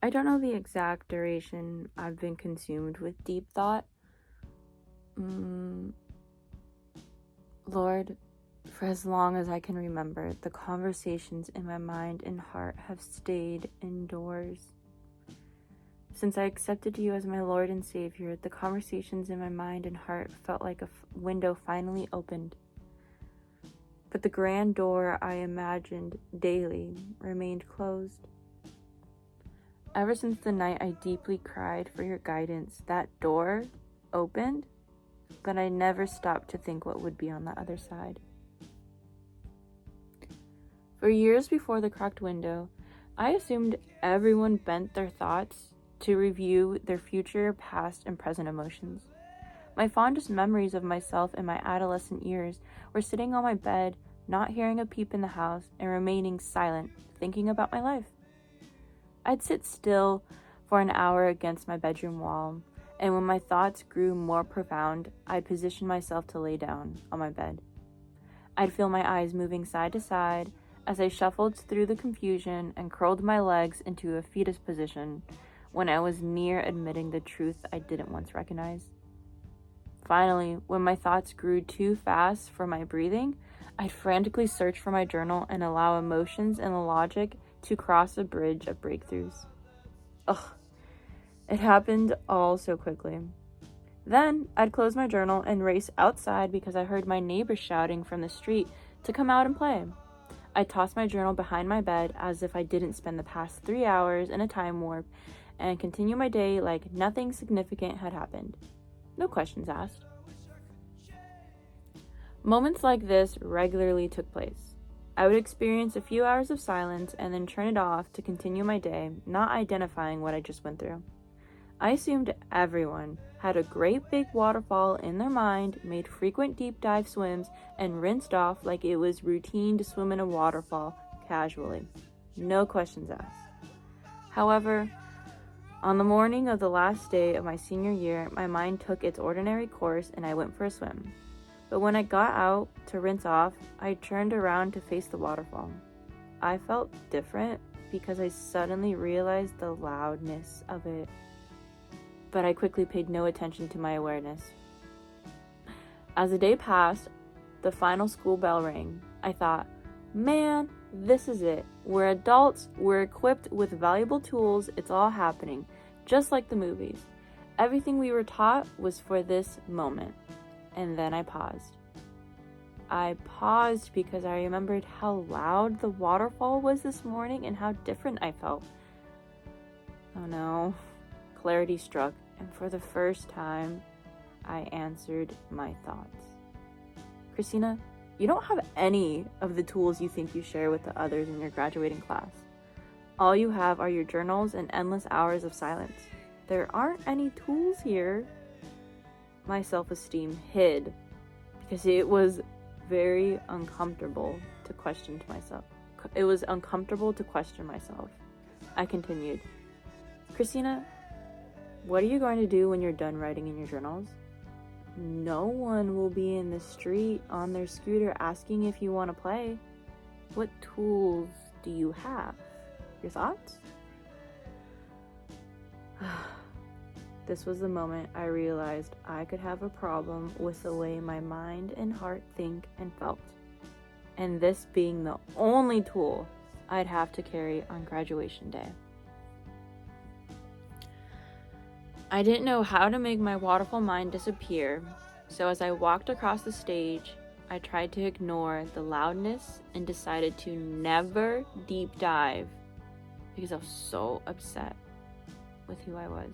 I don't know the exact duration I've been consumed with deep thought. Lord, for as long as I can remember, the conversations in my mind and heart have stayed indoors. Since I accepted you as my Lord and Savior, the conversations in my mind and heart felt like a window finally opened. But the grand door I imagined daily remained closed. Ever since the night I deeply cried for your guidance, that door opened, but I never stopped to think what would be on the other side. For years before the cracked window, I assumed everyone bent their thoughts to review their future, past, and present emotions. My fondest memories of myself in my adolescent years were sitting on my bed, not hearing a peep in the house, and remaining silent, thinking about my life. I'd sit still for an hour against my bedroom wall, and when my thoughts grew more profound, I'd position myself to lay down on my bed. I'd feel my eyes moving side to side as I shuffled through the confusion and curled my legs into a fetus position when I was near admitting the truth I didn't once recognize. Finally, when my thoughts grew too fast for my breathing, I'd frantically search for my journal and allow emotions and logic to cross a bridge of breakthroughs. Ugh, it happened all so quickly. Then I'd close my journal and race outside because I heard my neighbors shouting from the street to come out and play. I'd toss my journal behind my bed as if I didn't spend the past 3 hours in a time warp and continue my day like nothing significant had happened. No questions asked. Moments like this regularly took place. I would experience a few hours of silence and then turn it off to continue my day, not identifying what I just went through. I assumed everyone had a great big waterfall in their mind, made frequent deep dive swims, and rinsed off like it was routine to swim in a waterfall casually. No questions asked. However, on the morning of the last day of my senior year, my mind took its ordinary course and I went for a swim. But when I got out to rinse off, I turned around to face the waterfall. I felt different because I suddenly realized the loudness of it. But I quickly paid no attention to my awareness. As the day passed, the final school bell rang. I thought, man, this is it. We're adults, we're equipped with valuable tools, it's all happening, just like the movies. Everything we were taught was for this moment. And then I paused. I paused because I remembered how loud the waterfall was this morning and how different I felt. Oh no. Clarity struck, and for the first time, I answered my thoughts. Christina, you don't have any of the tools you think you share with the others in your graduating class. All you have are your journals and endless hours of silence. There aren't any tools here. My self-esteem hid because it was very uncomfortable to question to myself. It was uncomfortable to question myself. I continued, Christina, what are you going to do when you're done writing in your journals? No one will be in the street on their scooter asking if you want to play. What tools do you have? Your thoughts? This was the moment I realized I could have a problem with the way my mind and heart think and felt. And this being the only tool I'd have to carry on graduation day. I didn't know how to make my waterfall mind disappear, so as I walked across the stage, I tried to ignore the loudness and decided to never deep dive because I was so upset with who I was.